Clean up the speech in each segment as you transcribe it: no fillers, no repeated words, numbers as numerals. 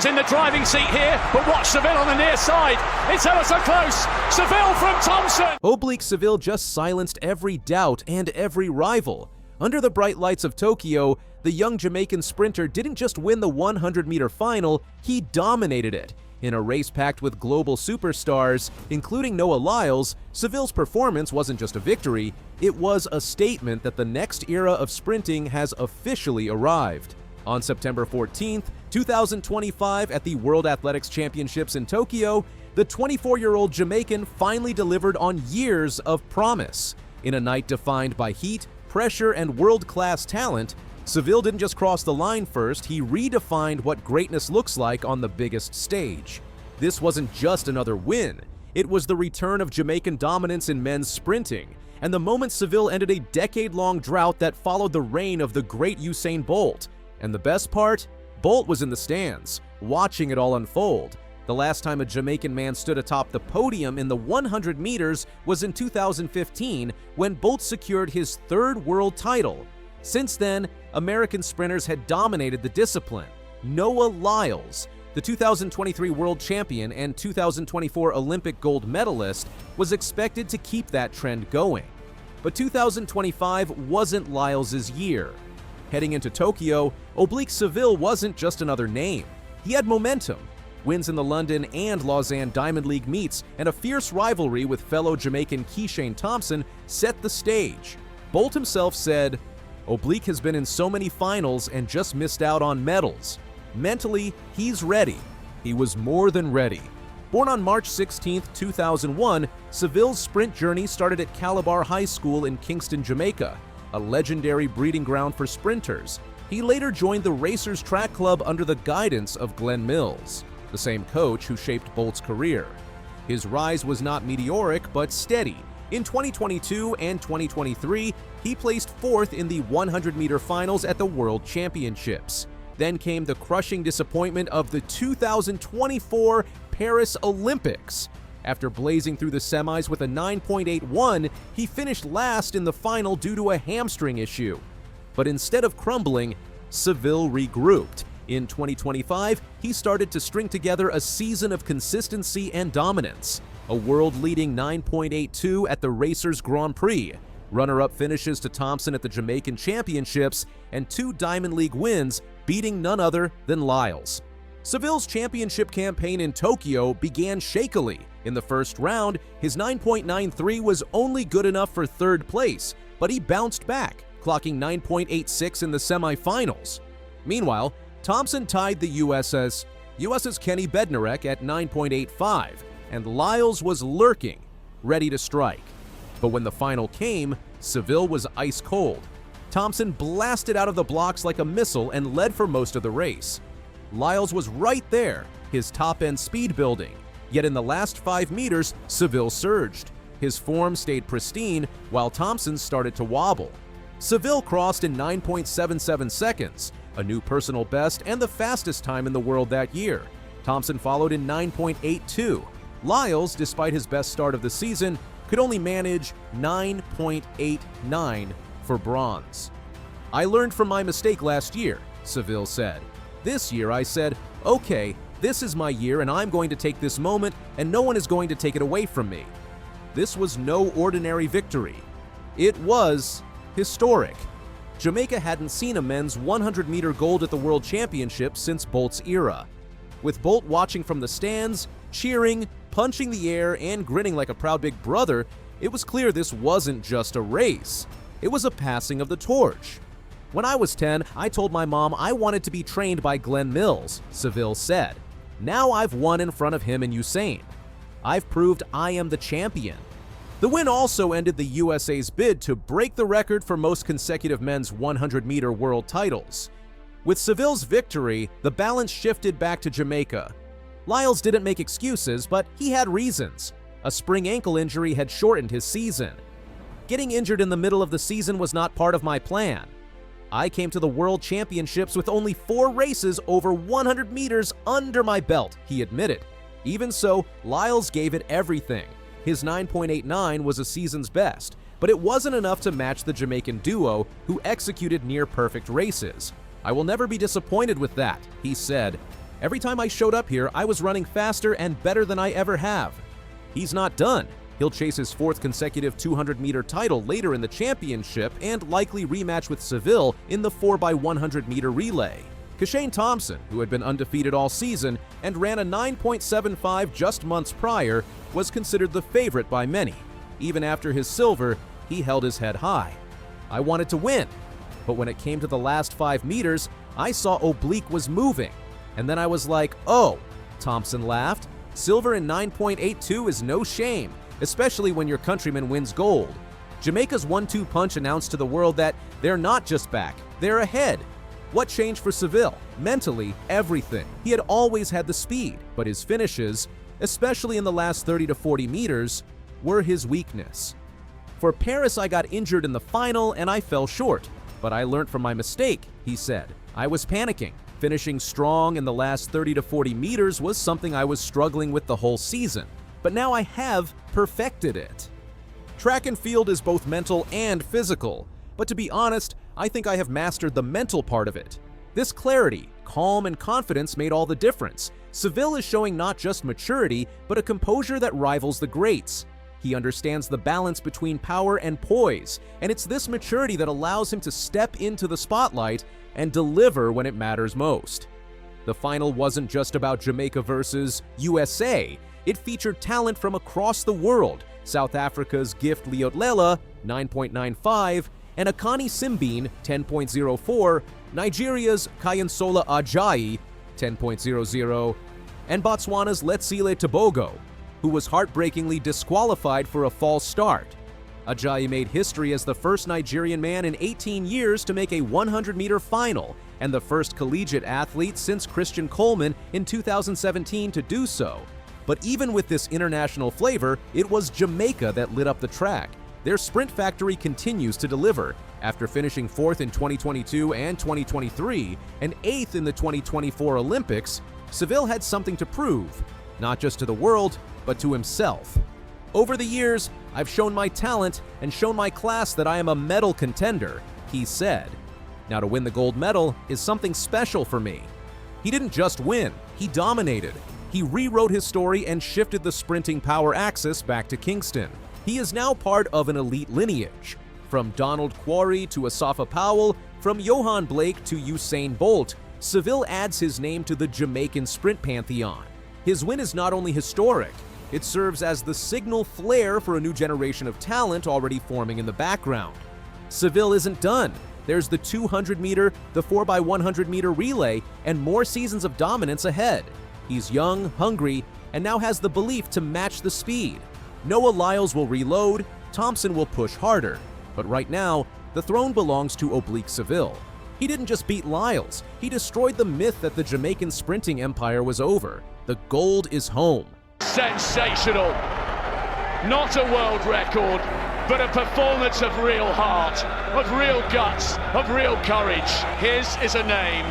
Bolt's in the driving seat here, but watch Seville on the near side. It's ever so close. Seville from Thompson. Oblique Seville just silenced every doubt and every rival. Under the bright lights of Tokyo, the young Jamaican sprinter didn't just win the 100-meter final, he dominated it. In a race packed with global superstars, including Noah Lyles, Seville's performance wasn't just a victory, it was a statement that the next era of sprinting has officially arrived. On September 14th, 2025, at the World Athletics Championships in Tokyo, the 24-year-old Jamaican finally delivered on years of promise. In a night defined by heat, pressure, and world-class talent, Seville didn't just cross the line first, he redefined what greatness looks like on the biggest stage. This wasn't just another win, it was the return of Jamaican dominance in men's sprinting, and the moment Seville ended a decade-long drought that followed the reign of the great Usain Bolt. And the best part? Bolt was in the stands, watching it all unfold. The last time a Jamaican man stood atop the podium in the 100 meters was in 2015, when Bolt secured his third world title. Since then, American sprinters had dominated the discipline. Noah Lyles, the 2023 world champion and 2024 Olympic gold medalist, was expected to keep that trend going. But 2025 wasn't Lyles' year. Heading into Tokyo, Oblique Seville wasn't just another name. He had momentum. Wins in the London and Lausanne Diamond League meets and a fierce rivalry with fellow Jamaican Kishane Thompson set the stage. Bolt himself said, "Oblique has been in so many finals and just missed out on medals. Mentally, he's ready." He was more than ready. Born on March 16, 2001, Seville's sprint journey started at Calabar High School in Kingston, Jamaica, a legendary breeding ground for sprinters. He later joined the Racers Track Club under the guidance of Glenn Mills, the same coach who shaped Bolt's career. His rise was not meteoric, but steady. In 2022 and 2023, he placed fourth in the 100-meter finals at the World Championships. Then came the crushing disappointment of the 2024 Paris Olympics. After blazing through the semis with a 9.81, he finished last in the final due to a hamstring issue. But instead of crumbling, Seville regrouped. In 2025, he started to string together a season of consistency and dominance. A world-leading 9.82 at the Racers Grand Prix, runner-up finishes to Thompson at the Jamaican Championships, and 2 Diamond League wins, beating none other than Lyles. Seville's championship campaign in Tokyo began shakily. In the first round, his 9.93 was only good enough for third place, but he bounced back, clocking 9.86 in the semifinals. Meanwhile, Thompson tied the US's Kenny Bednarek at 9.85, and Lyles was lurking, ready to strike. But when the final came, Seville was ice cold. Thompson blasted out of the blocks like a missile and led for most of the race. Lyles was right there, his top-end speed building. Yet in the last 5 meters, Seville surged. His form stayed pristine, while Thompson started to wobble. Seville crossed in 9.77 seconds, a new personal best and the fastest time in the world that year. Thompson followed in 9.82. Lyles, despite his best start of the season, could only manage 9.89 for bronze. "I learned from my mistake last year," Seville said. "This year I said, okay, this is my year and I'm going to take this moment and no one is going to take it away from me." This was no ordinary victory. It was historic. Jamaica hadn't seen a men's 100-meter gold at the World Championships since Bolt's era. With Bolt watching from the stands, cheering, punching the air, and grinning like a proud big brother, it was clear this wasn't just a race. It was a passing of the torch. "When I was 10, I told my mom I wanted to be trained by Glenn Mills," Seville said. "Now I've won in front of him and Usain. I've proved I am the champion." The win also ended the USA's bid to break the record for most consecutive men's 100-meter world titles. With Seville's victory, the balance shifted back to Jamaica. Lyles didn't make excuses, but he had reasons. A spring ankle injury had shortened his season. "Getting injured in the middle of the season was not part of my plan. I came to the World Championships with only 4 races over 100 meters under my belt," he admitted. Even so, Lyles gave it everything. His 9.89 was a season's best, but it wasn't enough to match the Jamaican duo, who executed near-perfect races. "I will never be disappointed with that," he said. Every time I showed up here, I was running faster and better than I ever have. He's not done. He'll chase his 4th consecutive 200-meter title later in the championship and likely rematch with Seville in the 4x100-meter relay. Kishane Thompson, who had been undefeated all season and ran a 9.75 just months prior, was considered the favorite by many. Even after his silver, he held his head high. I wanted to win, but when it came to the last 5 meters, I saw Oblique was moving, and then I was like, oh. Thompson laughed. Silver in 9.82 is no shame, especially when your countryman wins gold. Jamaica's 1-2 punch announced to the world that they're not just back, they're ahead. What changed for Seville? Mentally, everything. He had always had the speed, but his finishes, especially in the last 30 to 40 meters, were his weakness. For Paris, I got injured in the final and I fell short, but I learned from my mistake, he said. I was panicking. Finishing strong in the last 30 to 40 meters was something I was struggling with the whole season, but now I have perfected it. Track and field is both mental and physical, but to be honest, I think I have mastered the mental part of it. This clarity, calm, and confidence made all the difference. Seville is showing not just maturity, but a composure that rivals the greats. He understands the balance between power and poise, and it's this maturity that allows him to step into the spotlight and deliver when it matters most. The final wasn't just about Jamaica versus USA. It featured talent from across the world: South Africa's Gift Liotlela, 9.95, and Akani Simbine, 10.04, Nigeria's Kayinsola Ajayi, 10.00, and Botswana's Letsile Tebogo, who was heartbreakingly disqualified for a false start. Ajayi made history as the first Nigerian man in 18 years to make a 100-meter final, and the first collegiate athlete since Christian Coleman in 2017 to do so. But even with this international flavor, it was Jamaica that lit up the track. Their sprint factory continues to deliver. After finishing 4th in 2022 and 2023, and 8th in the 2024 Olympics, Seville had something to prove, not just to the world, but to himself. Over the years, I've shown my talent and shown my class that I am a medal contender, he said. Now, to win the gold medal is something special for me. He didn't just win, he dominated. He rewrote his story and shifted the sprinting power axis back to Kingston. He is now part of an elite lineage. From Donald Quarry to Asafa Powell, from Johan Blake to Usain Bolt, Seville adds his name to the Jamaican sprint pantheon. His win is not only historic, it serves as the signal flare for a new generation of talent already forming in the background. Seville isn't done. There's the 200-meter, the 4x100-meter relay, and more seasons of dominance ahead. He's young, hungry, and now has the belief to match the speed. Noah Lyles will reload, Thompson will push harder, but right now, the throne belongs to Oblique Seville. He didn't just beat Lyles, he destroyed the myth that the Jamaican sprinting empire was over. The gold is home. Sensational. Not a world record, but a performance of real heart, of real guts, of real courage. His is a name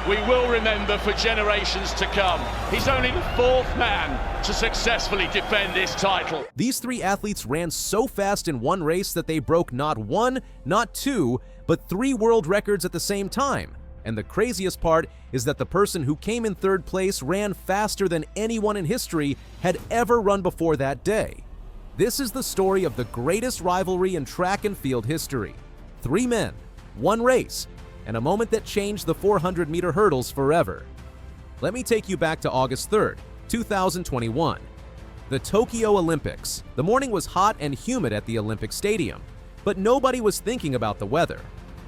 we will remember for generations to come. He's only the 4th man to successfully defend this title. These 3 athletes ran so fast in one race that they broke not 1, not 2, but 3 world records at the same time. And the craziest part is that the person who came in 3rd place ran faster than anyone in history had ever run before that day. This is the story of the greatest rivalry in track and field history. 3 men, 1 race, and a moment that changed the 400-meter hurdles forever. Let me take you back to August 3rd, 2021. The Tokyo Olympics. The morning was hot and humid at the Olympic Stadium, but nobody was thinking about the weather.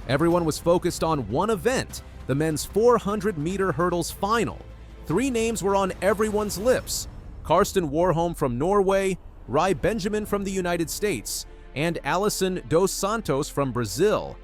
Everyone was focused on one event, the men's 400-meter hurdles final. 3 names were on everyone's lips: Karsten Warholm from Norway, Rai Benjamin from the United States, and Alison dos Santos from Brazil.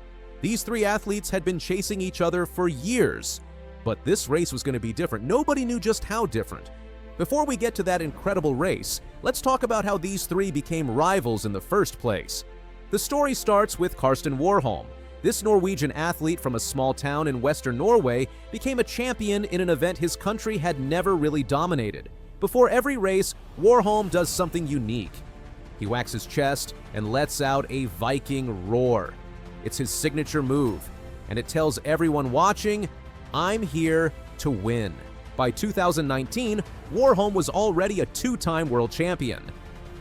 These 3 athletes had been chasing each other for years, but this race was going to be different. Nobody knew just how different. Before we get to that incredible race, let's talk about how these 3 became rivals in the first place. The story starts with Karsten Warholm. This Norwegian athlete from a small town in western Norway became a champion in an event his country had never really dominated. Before every race, Warholm does something unique. He whacks his chest and lets out a Viking roar. It's his signature move, and it tells everyone watching, "I'm here to win." By 2019, Warholm was already a two-time world champion.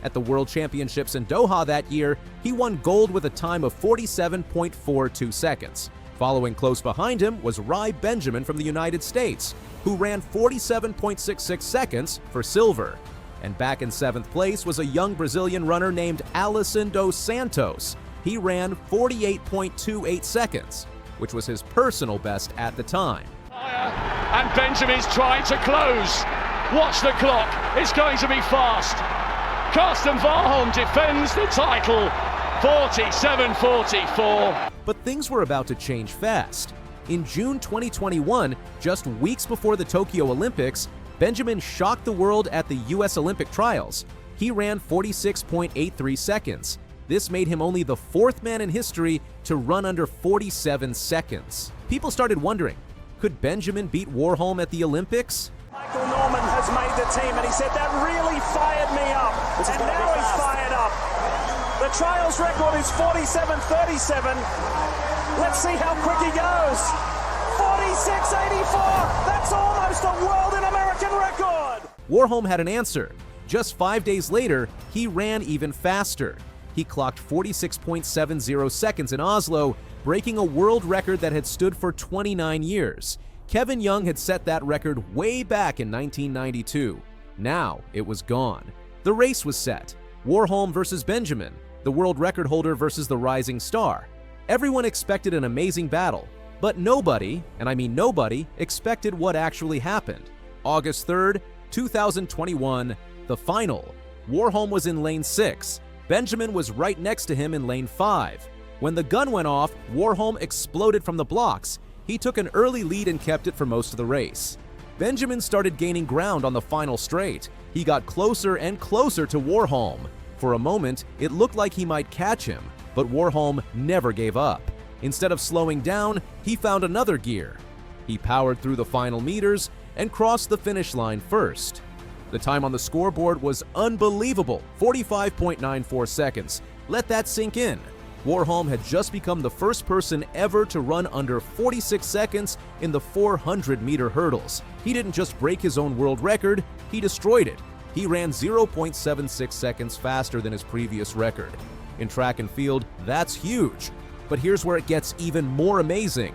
At the World Championships in Doha that year, he won gold with a time of 47.42 seconds. Following close behind him was Rai Benjamin from the United States, who ran 47.66 seconds for silver. And back in 7th place was a young Brazilian runner named Alisson dos Santos. He ran 48.28 seconds, which was his personal best at the time. And Benjamin's trying to close. Watch the clock, it's going to be fast. Karsten Warholm defends the title, 47.44. But things were about to change fast. In June 2021, just weeks before the Tokyo Olympics, Benjamin shocked the world at the US Olympic trials. He ran 46.83 seconds. This made him only the 4th man in history to run under 47 seconds. People started wondering, could Benjamin beat Warholm at the Olympics? Michael Norman has made the team, and he said that really fired me up, and now he's fired up. The trials record is 47.37. Let's see how quick he goes. 46.84. That's almost a world and American record. Warholm had an answer. Just 5 days later, he ran even faster. He clocked 46.70 seconds in Oslo, breaking a world record that had stood for 29 years. Kevin Young had set that record way back in 1992. Now it was gone. The race was set. Warholm versus Benjamin, the world record holder versus the rising star. Everyone expected an amazing battle, but nobody, and I mean nobody, expected what actually happened. August 3rd, 2021, the final. Warholm was in lane 6. Benjamin was right next to him in lane 5. When the gun went off, Warholm exploded from the blocks. He took an early lead and kept it for most of the race. Benjamin started gaining ground on the final straight. He got closer and closer to Warholm. For a moment, it looked like he might catch him, but Warholm never gave up. Instead of slowing down, he found another gear. He powered through the final meters and crossed the finish line first. The time on the scoreboard was unbelievable, 45.94 seconds. Let that sink in. Warholm had just become the first person ever to run under 46 seconds in the 400-meter hurdles. He didn't just break his own world record, he destroyed it. He ran 0.76 seconds faster than his previous record. In track and field, that's huge. But here's where it gets even more amazing.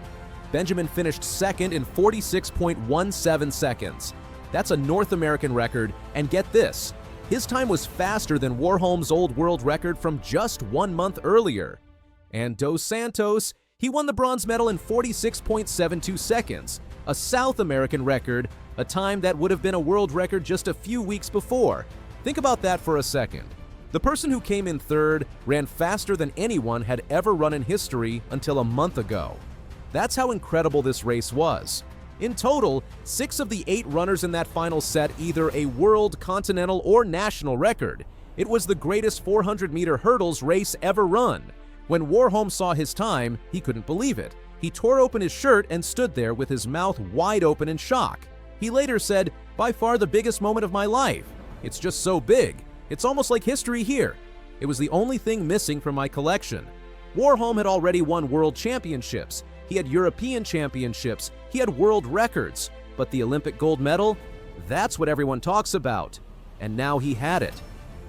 Benjamin finished second in 46.17 seconds. That's a North American record, and get this, his time was faster than Warholm's old world record from just 1 month earlier. And Dos Santos, he won the bronze medal in 46.72 seconds, a South American record, a time that would have been a world record just a few weeks before. Think about that for a second. The person who came in third ran faster than anyone had ever run in history until a month ago. That's how incredible this race was. In total, 6 of the 8 runners in that final set either a world, continental, or national record. It was the greatest 400-meter hurdles race ever run. When Warholm saw his time, he couldn't believe it. He tore open his shirt and stood there with his mouth wide open in shock. He later said, "By far the biggest moment of my life. It's just so big. It's almost like history here. It was the only thing missing from my collection." Warholm had already won world championships. He had European championships, he had world records, but the Olympic gold medal, that's what everyone talks about. And now he had it.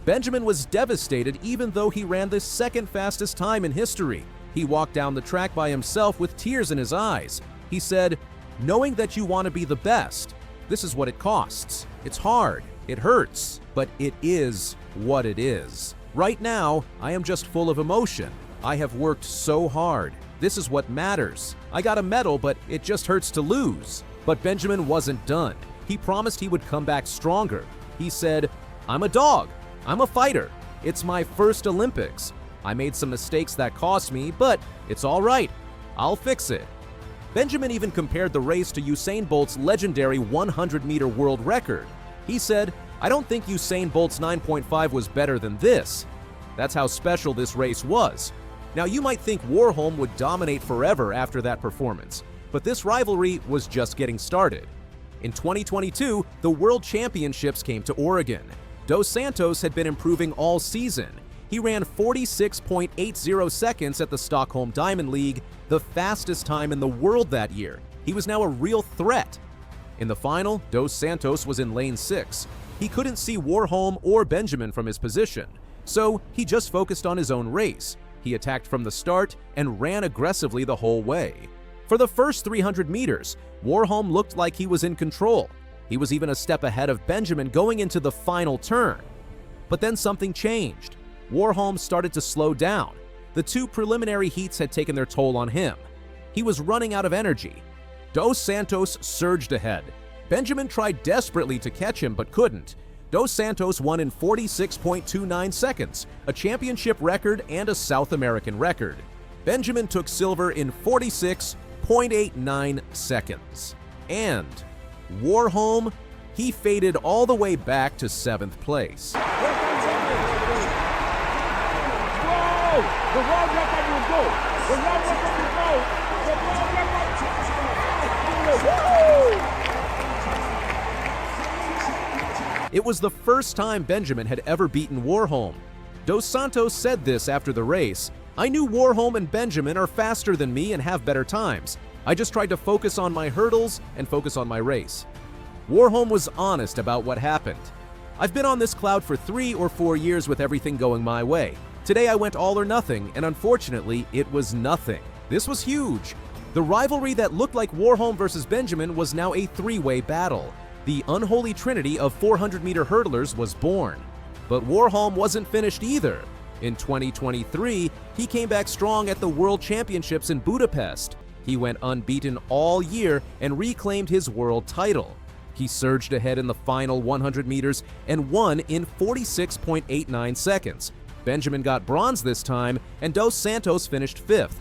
Benjamin was devastated even though he ran the second fastest time in history. He walked down the track by himself with tears in his eyes. He said, "Knowing that you want to be the best, this is what it costs. It's hard, it hurts, but it is what it is. Right now, I am just full of emotion. I have worked so hard. This is what matters. I got a medal, but it just hurts to lose." But Benjamin wasn't done. He promised he would come back stronger. He said, "I'm a dog. I'm a fighter. It's my first Olympics. I made some mistakes that cost me, but it's all right. I'll fix it." Benjamin even compared the race to Usain Bolt's legendary 100-meter world record. He said, "I don't think Usain Bolt's 9.5 was better than this." That's how special this race was. Now, you might think Warholm would dominate forever after that performance, but this rivalry was just getting started. In 2022, the World Championships came to Oregon. Dos Santos had been improving all season. He ran 46.80 seconds at the Stockholm Diamond League, the fastest time in the world that year. He was now a real threat. In the final, Dos Santos was in lane 6. He couldn't see Warholm or Benjamin from his position, so he just focused on his own race. He attacked from the start and ran aggressively the whole way. For the first 300 meters, Warholm looked like he was in control. He was even a step ahead of Benjamin going into the final turn. But then something changed. Warholm started to slow down. The 2 preliminary heats had taken their toll on him. He was running out of energy. Dos Santos surged ahead. Benjamin tried desperately to catch him but couldn't. Dos Santos won in 46.29 seconds, a championship record and a South American record. Benjamin took silver in 46.89 seconds. And Warholm, he faded all the way back to 7th place. It was the first time Benjamin had ever beaten Warholm. Dos Santos said this after the race: "I knew Warholm and Benjamin are faster than me and have better times. I just tried to focus on my hurdles and focus on my race." Warholm was honest about what happened. "I've been on this cloud for 3 or 4 years with everything going my way. Today I went all or nothing, and unfortunately, it was nothing." This was huge. The rivalry that looked like Warholm versus Benjamin was now a 3-way battle. The unholy trinity of 400-meter hurdlers was born. But Warholm wasn't finished either. In 2023, he came back strong at the World Championships in Budapest. He went unbeaten all year and reclaimed his world title. He surged ahead in the final 100 meters and won in 46.89 seconds. Benjamin got bronze this time, and Dos Santos finished 5th.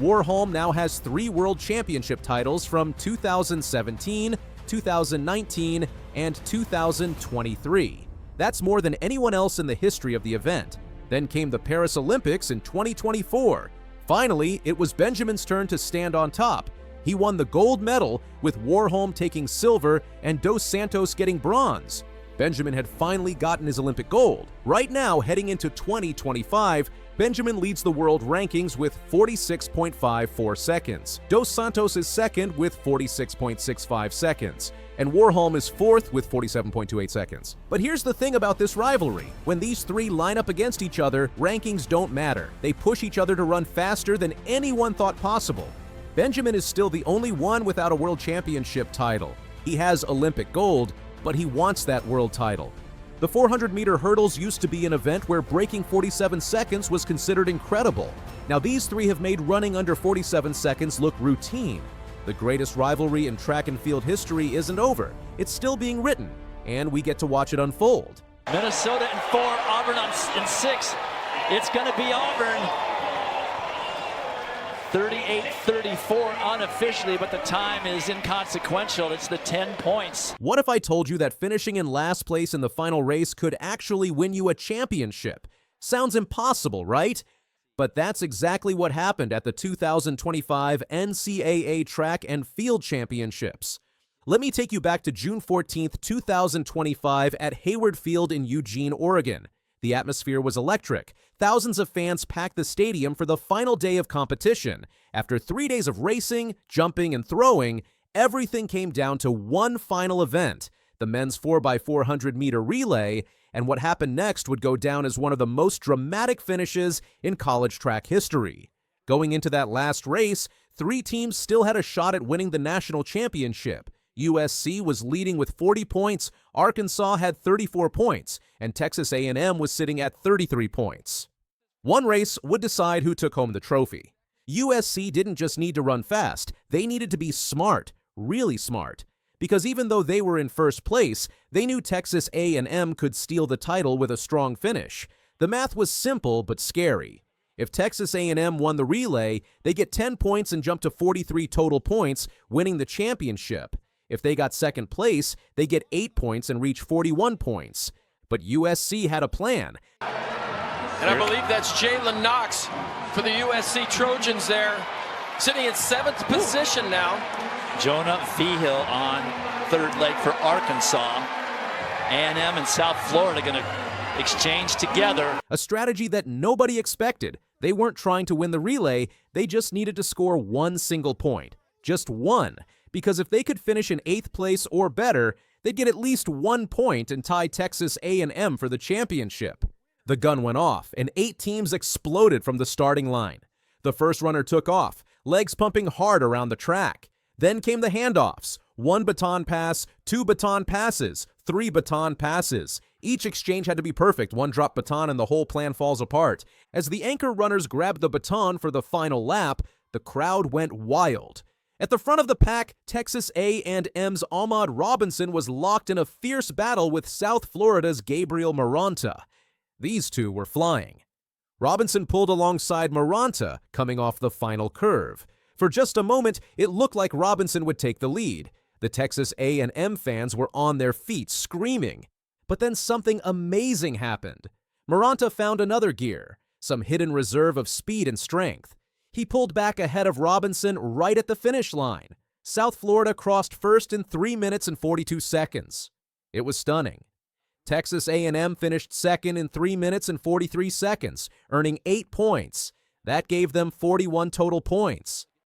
Warholm now has 3 World Championship titles from 2017, 2019, and 2023. That's more than anyone else in the history of the event. Then came the Paris Olympics in 2024. Finally, it was Benjamin's turn to stand on top. He won the gold medal, with Warholm taking silver and Dos Santos getting bronze. Benjamin had finally gotten his Olympic gold. Right now, heading into 2025, Benjamin leads the world rankings with 46.54 seconds. Dos Santos is second with 46.65 seconds. And Warholm is 4th with 47.28 seconds. But here's the thing about this rivalry. When these 3 line up against each other, rankings don't matter. They push each other to run faster than anyone thought possible. Benjamin is still the only one without a world championship title. He has Olympic gold, but he wants that world title. The 400-meter hurdles used to be an event where breaking 47 seconds was considered incredible. Now these 3 have made running under 47 seconds look routine. The greatest rivalry in track and field history isn't over. It's still being written, and we get to watch it unfold. Minnesota in 4, Auburn in 6. It's going to be Auburn. 38-34 unofficially, but the time is inconsequential. It's the 10 points. What if I told you that finishing in last place in the final race could actually win you a championship? Sounds impossible, right? But that's exactly what happened at the 2025 NCAA Track and Field Championships. Let me take you back to June 14th, 2025 at Hayward Field in Eugene, Oregon. The atmosphere was electric. Thousands of fans packed the stadium for the final day of competition. After 3 days of racing, jumping, and throwing, everything came down to one final event, the men's 4x400-meter relay, and what happened next would go down as one of the most dramatic finishes in college track history. Going into that last race, 3 teams still had a shot at winning the national championship. USC was leading with 40 points, Arkansas had 34 points, and Texas A&M was sitting at 33 points. One race would decide who took home the trophy. USC didn't just need to run fast, they needed to be smart, really smart. Because even though they were in first place, they knew Texas A&M could steal the title with a strong finish. The math was simple but scary. If Texas A&M won the relay, they get 10 points and jump to 43 total points, winning the championship. If they got second place, they get 8 points and reach 41 points. But USC had a plan. And I believe that's Jalen Knox for the USC Trojans there, sitting in 7th position now. Jonah Feehill on 3rd leg for Arkansas. A&M and South Florida going to exchange together. A strategy that nobody expected. They weren't trying to win the relay, they just needed to score one single point. Just one. because if they could finish in 8th place or better, they'd get at least 1 point and tie Texas A&M for the championship. The gun went off, and 8 teams exploded from the starting line. The first runner took off, legs pumping hard around the track. Then came the handoffs. 1 baton pass, 2 baton passes, 3 baton passes. Each exchange had to be perfect. 1 drop baton and the whole plan falls apart. As the anchor runners grabbed the baton for the final lap, the crowd went wild. At the front of the pack, Texas A&M's Ahmad Robinson was locked in a fierce battle with South Florida's Gabriel Maranta. These two were flying. Robinson pulled alongside Maranta, coming off the final curve. For just a moment, it looked like Robinson would take the lead. The Texas A&M fans were on their feet, screaming. But then something amazing happened. Maranta found another gear, some hidden reserve of speed and strength. He pulled back ahead of Robinson right at the finish line. South Florida crossed first in 3 minutes and 42 seconds. It was stunning. Texas A&M finished second in 3 minutes and 43 seconds, earning 8 points. That gave them 41 total points.